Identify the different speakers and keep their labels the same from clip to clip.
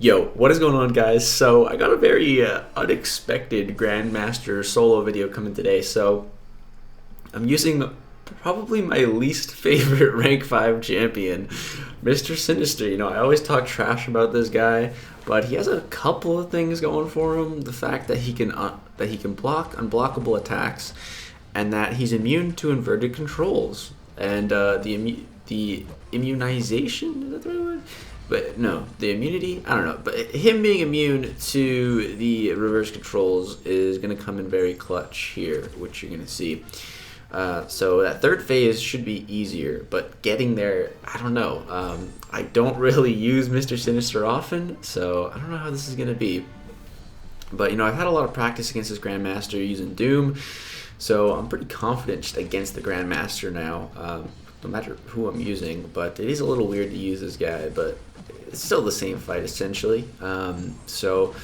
Speaker 1: Yo, what is going on, guys? So I got a very unexpected Grandmaster solo video coming today. So I'm using probably my least favorite rank 5 champion, Mister Sinister. I always talk trash about this guy, but he has a couple of things going for him. The fact that he can block unblockable attacks, and that he's immune to inverted controls, and the immunization, is that the right word? But no, the immunity, I don't know. But him being immune to the reverse controls is going to come in very clutch here, which you're going to see. So that third phase should be easier, but getting there, I don't know. I don't really use Mister Sinister often, so I don't know how this is going to be. But, I've had a lot of practice against this Grandmaster using Doom, so I'm pretty confident just against the Grandmaster now, no matter who I'm using. But it is a little weird to use this guy, but it's still the same fight, essentially. So,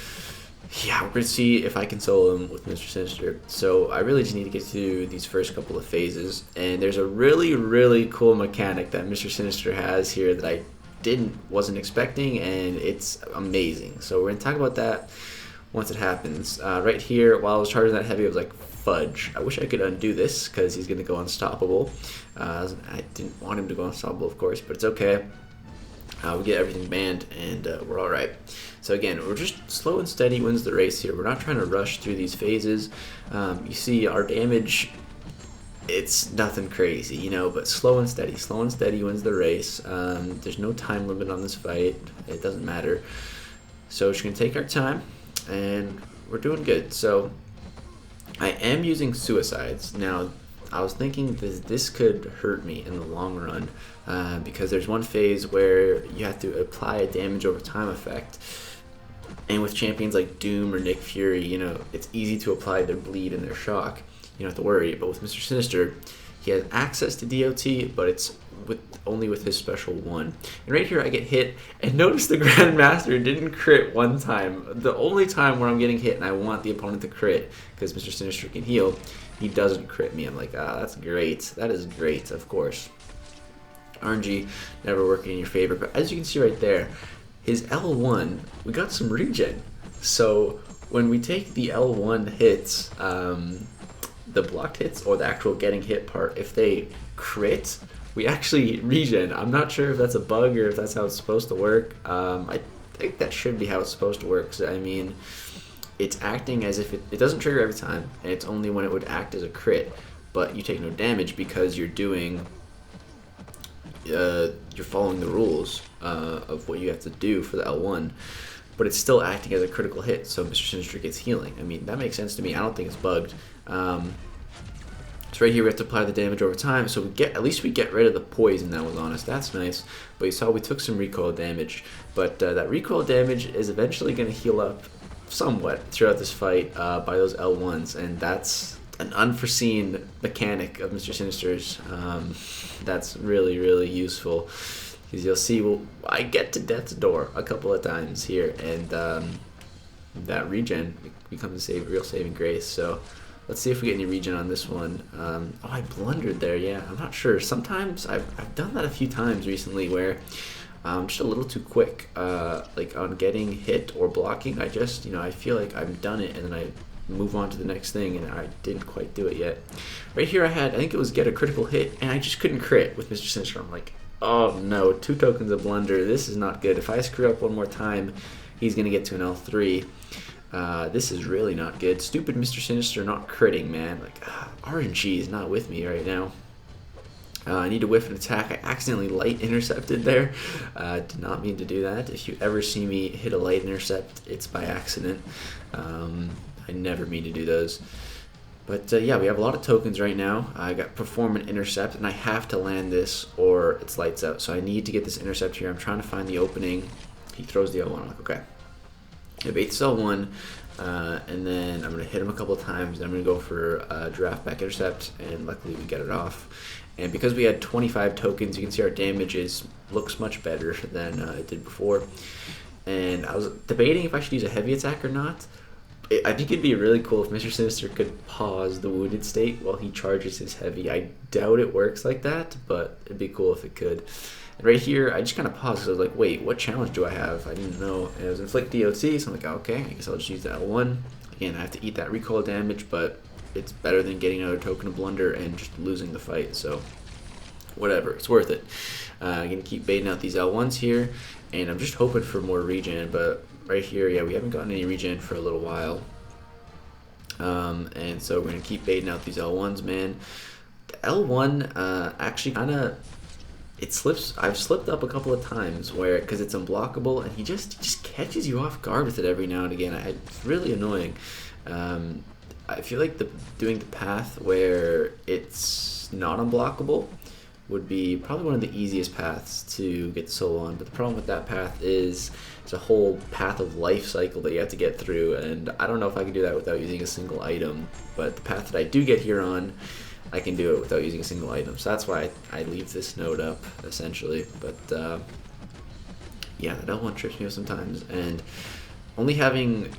Speaker 1: yeah, we're going to see if I can solo him with Mister Sinister. So I really just need to get through these first couple of phases. And there's a really, really cool mechanic that Mister Sinister has here that I wasn't expecting, and it's amazing. So we're going to talk about that once it happens. Right here, while I was charging that heavy, I was like, fudge. I wish I could undo this because he's going to go unstoppable. I didn't want him to go unstoppable, of course, but it's okay. We get everything banned, and we're all right. So again, we're just slow and steady wins the race here. We're not trying to rush through these phases. You see our damage, it's nothing crazy, but slow and steady wins the race. There's no time limit on this fight. It doesn't matter. So we're just going to take our time, and we're doing good. So I am using suicides. Now, I was thinking this could hurt me in the long run, because there's one phase where you have to apply a damage over time effect. And with champions like Doom or Nick Fury, it's easy to apply their bleed and their shock. You don't have to worry. But with Mister Sinister, he has access to DOT, but it's only with his special one. And right here I get hit, and notice the Grandmaster didn't crit one time. The only time where I'm getting hit and I want the opponent to crit, because Mister Sinister can heal, he doesn't crit me. I'm like, that's great. That is great, of course. RNG never working in your favor, but as you can see right there, his L1, we got some regen. So when we take the L1 hits, the blocked hits or the actual getting hit part, if they crit, we actually regen. I'm not sure if that's a bug or if that's how it's supposed to work. I think that should be how it's supposed to work. So, it's acting as if it doesn't trigger every time, and it's only when it would act as a crit, but you take no damage because you're following the rules of what you have to do for the L1, but it's still acting as a critical hit, so Mr. Sinister gets healing. That makes sense to me. I don't think it's bugged. So right here we have to apply the damage over time, so at least we get rid of the poison that was on us. That's nice. But you saw we took some recoil damage, but that recoil damage is eventually going to heal up somewhat throughout this fight by those L1s, and that's an unforeseen mechanic of Mr. Sinister's. That's really, really useful, because you'll see, I get to death's door a couple of times here, and that regen becomes a real saving grace. So let's see if we get any regen on this one. Oh, I blundered there. Yeah, I'm not sure. Sometimes I've done that a few times recently where I'm just a little too quick, like on getting hit or blocking. I just, I feel like I've done it, and then I move on to the next thing, and I didn't quite do it yet. Right here I think it was get a critical hit, and I just couldn't crit with Mister Sinister. I'm like, oh no, 2 tokens of blunder. This is not good. If I screw up one more time, he's going to get to an L3. This is really not good. Stupid Mister Sinister not critting, man. Like, RNG is not with me right now. I need to whiff an attack. I accidentally light intercepted there. Did not mean to do that. If you ever see me hit a light intercept, it's by accident. I never mean to do those. But yeah, we have a lot of tokens right now. I got perform an intercept, and I have to land this or it's lights out. So I need to get this intercept here. I'm trying to find the opening. He throws the L1. I'm like, okay. I bait this L1, and then I'm going to hit him a couple of times. Then I'm going to go for a draft back intercept, and luckily we get it off. And because we had 25 tokens, you can see our damage looks much better than it did before. And I was debating if I should use a heavy attack or not. I think it'd be really cool if Mr. Sinister could pause the wounded state while he charges his heavy. I doubt it works like that, but it'd be cool if it could. And right here, I just kind of paused because I was like, wait, what challenge do I have? I didn't know. And it was inflict DOT, so I'm like, okay, I guess I'll just use the L1. Again, I have to eat that recoil damage, but it's better than getting another token of blunder and just losing the fight, so whatever, it's worth it. I'm going to keep baiting out these L1s here, and I'm just hoping for more regen, but right here, yeah, we haven't gotten any regen for a little while. And so we're going to keep baiting out these L1s, man. The L1 actually kind of, it slips. I've slipped up a couple of times where, because it's unblockable, and he just catches you off guard with it every now and again. It's really annoying. I feel like doing the path where it's not unblockable would be probably one of the easiest paths to get solo on, but the problem with that path is it's a whole path of life cycle that you have to get through, and I don't know if I can do that without using a single item, but the path that I do get here on, I can do it without using a single item, so that's why I leave this node up, essentially. But yeah, that L1 trips me up sometimes, and only having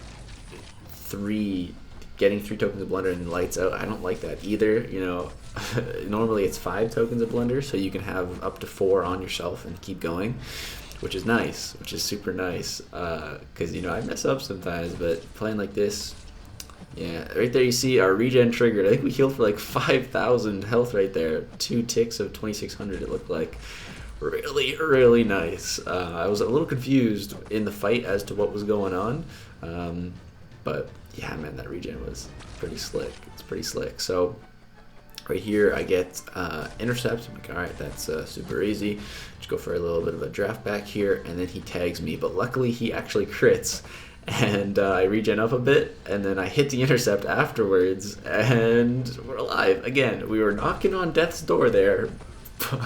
Speaker 1: getting 3 tokens of blunder and lights out, I don't like that either. You know, normally it's 5 tokens of blunder, so you can have up to 4 on yourself and keep going, which is nice, which is super nice, because, you know, I mess up sometimes, but playing like this, yeah, right there you see our regen triggered. I think we healed for like 5,000 health right there, 2 ticks of 2,600 it looked like. Really, really nice. I was a little confused in the fight as to what was going on, but yeah, man, that regen was pretty slick. It's pretty slick. So right here I get intercept. I'm like, all right, that's super easy. Just go for a little bit of a draft back here, and then he tags me, but luckily he actually crits, and I regen up a bit, and then I hit the intercept afterwards, and we're alive again. We were knocking on death's door there,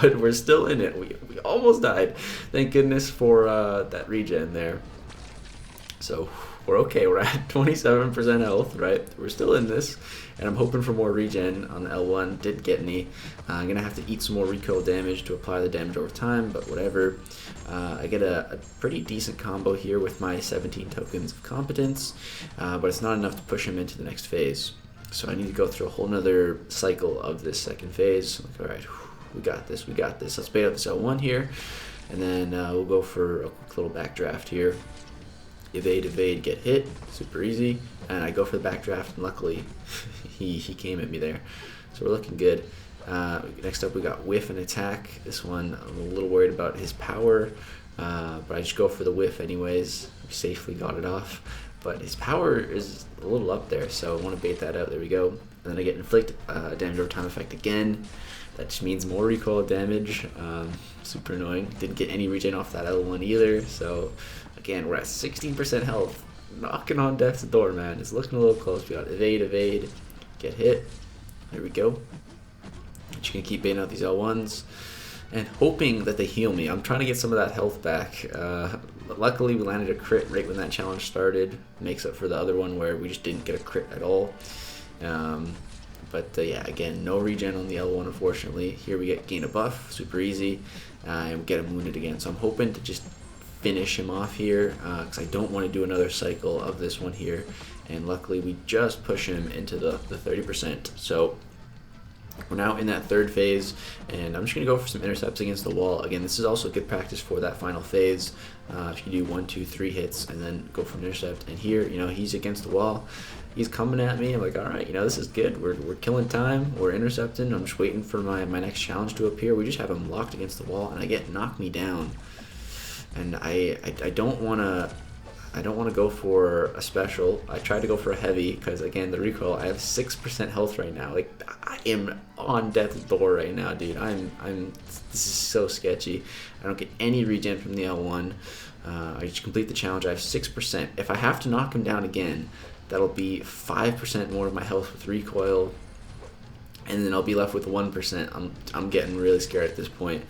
Speaker 1: but we're still in it. We almost died. Thank goodness for that regen there. So we're okay. We're at 27% health, right? We're still in this, and I'm hoping for more regen on the L1. Didn't get any. I'm gonna have to eat some more recoil damage to apply the damage over time, but whatever. I get a pretty decent combo here with my 17 tokens of competence, but it's not enough to push him into the next phase. So I need to go through a whole nother cycle of this second phase. Like, all right, we got this, we got this. Let's bait out this L1 here, and then we'll go for a quick little backdraft here. Evade, get hit, super easy, and I go for the backdraft, and luckily he came at me there, so we're looking good. Next up we got whiff and attack. This one I'm a little worried about his power, but I just go for the whiff anyways. We safely got it off, but his power is a little up there, so I want to bait that out. There we go. And then I get inflict damage over time effect again. That just means more recoil damage. Super annoying. Didn't get any regen off that L1 either, so again, we're at 16% health, knocking on death's door, man. It's looking a little close. We got evade, get hit. There we go. Just gonna keep baiting out these L1s and hoping that they heal me. I'm trying to get some of that health back. Luckily, we landed a crit right when that challenge started. Makes up for the other one where we just didn't get a crit at all. But yeah, again, no regen on the L1, unfortunately. Here we get gain a buff, super easy, and we get him wounded again. So I'm hoping to just finish him off here, because I don't want to do another cycle of this one here. And luckily, we just push him into the 30%. So we're now in that third phase, and I'm just going to go for some intercepts against the wall. Again, this is also good practice for that final phase. If you do 1, 2, 3 hits and then go for an intercept, and here, you know, he's against the wall. He's coming at me. I'm like, all right, you know, this is good. We're killing time. We're intercepting. I'm just waiting for my next challenge to appear. We just have him locked against the wall, and I get knock me down. And I don't want to go for a special. I tried to go for a heavy because, again, the recoil. I have 6% health right now. Like, I am on death's door right now, dude. This is so sketchy. I don't get any regen from the L1. I just complete the challenge. I have 6%. If I have to knock him down again, that'll be 5% more of my health with recoil, and then I'll be left with 1%. I'm getting really scared at this point.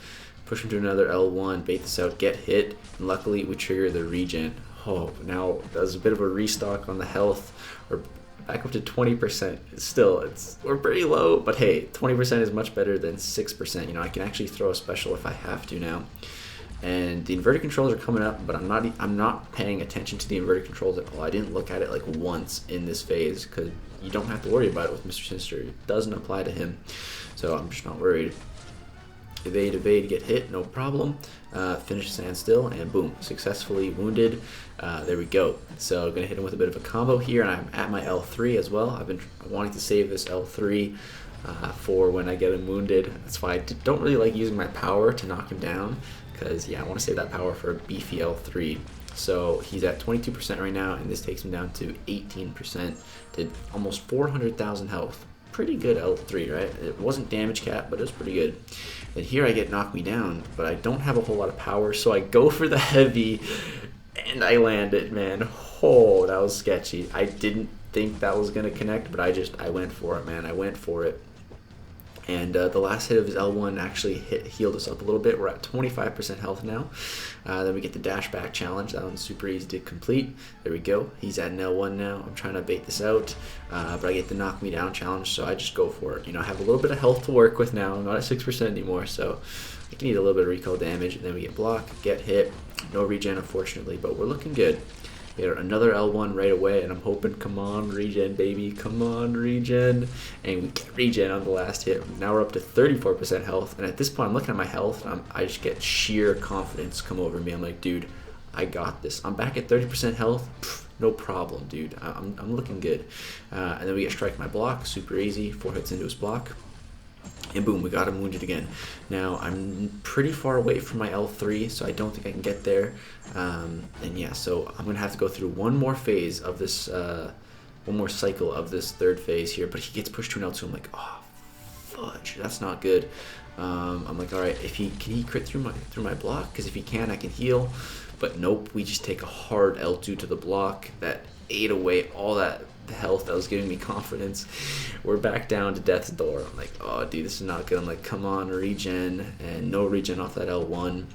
Speaker 1: Push him to another L1, bait this out, get hit, and luckily we trigger the regen. Oh, now there's a bit of a restock on the health. We're back up to 20%. Still, we're pretty low, but hey, 20% is much better than 6%. You know, I can actually throw a special if I have to now. And the inverted controls are coming up, but I'm not paying attention to the inverted controls at all. I didn't look at it like once in this phase, because you don't have to worry about it with Mister Sinister. It doesn't apply to him, so I'm just not worried. evade, get hit, no problem. Finish standstill, and boom, successfully wounded. There we go. So I'm gonna hit him with a bit of a combo here, and I'm at my L3 as well. I've been wanting to save this L3 for when I get him wounded. That's why I don't really like using my power to knock him down, because yeah, I want to save that power for a beefy L3. So he's at 22% right now, and this takes him down to 18%, to almost 400,000 health. Pretty good L3, right? It wasn't damage cap, but it was pretty good. And here I get knocked me down, but I don't have a whole lot of power, so I go for the heavy, and I land it, man. Oh, that was sketchy. I didn't think that was going to connect, but I went for it, man. I went for it. And the last hit of his L1 actually healed us up a little bit. We're at 25% health now. Then we get the dash back challenge. That one's super easy to complete. There we go. He's at an L1 now. I'm trying to bait this out, but I get the knock me down challenge, so I just go for it. You know, I have a little bit of health to work with now. I'm not at 6% anymore, so I can eat a little bit of recoil damage. And then we get block, get hit. No regen, unfortunately, but we're looking good. Get another L1 right away, and I'm hoping, come on, regen, baby, come on, regen. And we get regen on the last hit. Now we're up to 34% health, and at this point, I'm looking at my health, and I just get sheer confidence come over me. I'm like, dude, I got this. I'm back at 30% health. Pff, no problem, dude. I'm looking good. And then we get strike my block, super easy. 4 hits into his block. And boom, we got him wounded again. Now, I'm pretty far away from my L3, so I don't think I can get there. And yeah, so I'm going to have to go through one more phase of this, one more cycle of this third phase here. But he gets pushed to an L2. I'm like, oh, fudge, that's not good. I'm like, all right, can he crit through my block? Because if he can, I can heal. But nope, we just take a hard L2 to the block that ate away all that health that was giving me confidence. We're back down to death's door. I'm like, oh dude, this is not good. I'm like, come on, regen, and no regen off that L1.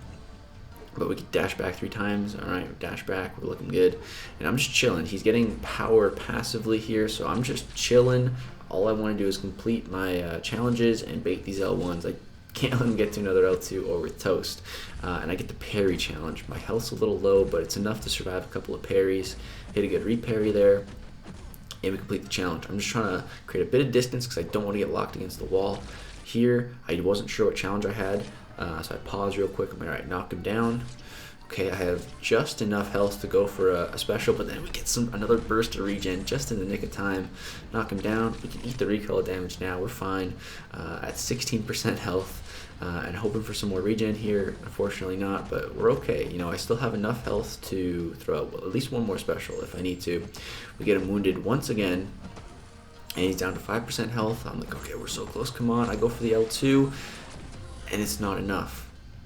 Speaker 1: But we can dash back 3 times. All right, dash back, we're looking good. And I'm just chilling. He's getting power passively here, so I'm just chilling. All I want to do is complete my challenges and bait these L1s. I can't let him get to another L2 or with toast. And I get the parry challenge. My health's a little low, but it's enough to survive a couple of parries. Hit a good reparry there, and we complete the challenge. I'm just trying to create a bit of distance because I don't want to get locked against the wall. Here, I wasn't sure what challenge I had, so I paused real quick. I'm like, all right, knock him down. Okay, I have just enough health to go for a special, but then we get another burst of regen just in the nick of time. Knock him down. We can eat the recoil damage now. We're fine at 16% health. And hoping for some more regen here. Unfortunately not, but we're okay. You know, I still have enough health to throw out at least one more special if I need to. We get him wounded once again, and he's down to 5% health. I'm like, okay, we're so close. Come on. I go for the L2, and it's not enough.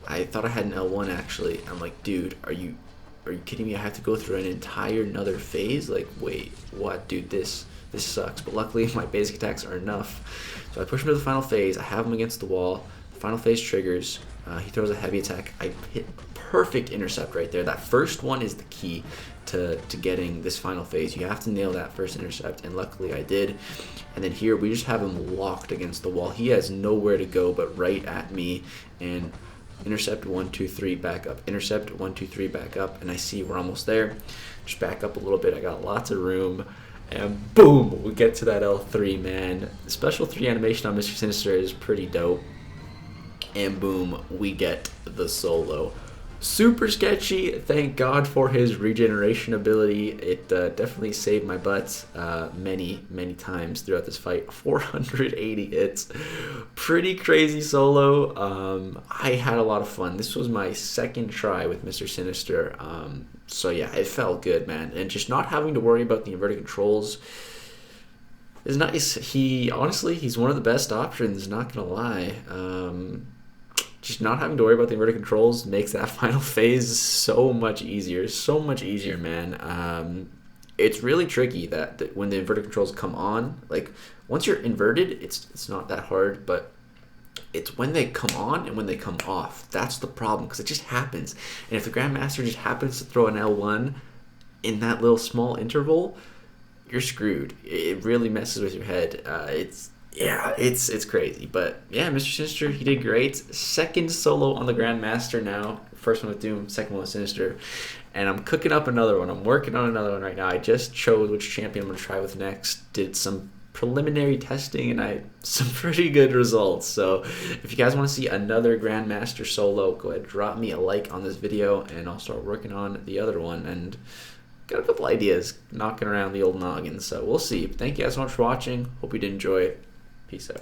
Speaker 1: I thought I had an L1 actually. I'm like, dude, are you kidding me? I have to go through an entire another phase? Like, wait, what, dude? This sucks. But luckily, my basic attacks are enough. So I push him to the final phase. I have him against the wall. Final phase triggers. He throws a heavy attack. I hit perfect intercept right there. That first one is the key to getting this final phase. You have to nail that first intercept, and luckily I did. And then here we just have him locked against the wall. He has nowhere to go but right at me. And intercept 1, 2, 3, back up. Intercept 1, 2, 3, back up. And I see we're almost there. Just back up a little bit. I got lots of room. And boom, we get to that L3, man. The special 3 animation on Mister Sinister is pretty dope. And boom, we get the solo. Super sketchy. Thank God for his regeneration ability. It definitely saved my butt many times throughout this fight. 480 hits. Pretty crazy solo. I had a lot of fun. This was my second try with Mister Sinister. So yeah, it felt good, man. And just not having to worry about the inverted controls is nice. He's one of the best options, not gonna lie. Just not having to worry about the inverted controls makes that final phase so much easier. So much easier, man. It's really tricky that when the inverted controls come on, like once you're inverted, it's not that hard, but it's when they come on and when they come off. That's the problem, because it just happens. And if the Grandmaster just happens to throw an L1 in that little small interval, you're screwed. It really messes with your head. It's crazy. But yeah, Mr. Sinister, he did great. Second solo on the Grandmaster now. First one with Doom, second one with Sinister. And I'm cooking up another one. I'm working on another one right now. I just chose which champion I'm going to try with next. Did some preliminary testing, and I some pretty good results. So if you guys want to see another Grandmaster solo, go ahead, drop me a like on this video, and I'll start working on the other one. And got a couple ideas knocking around the old noggin, so we'll see. Thank you guys so much for watching. Hope you did enjoy it. Peace out.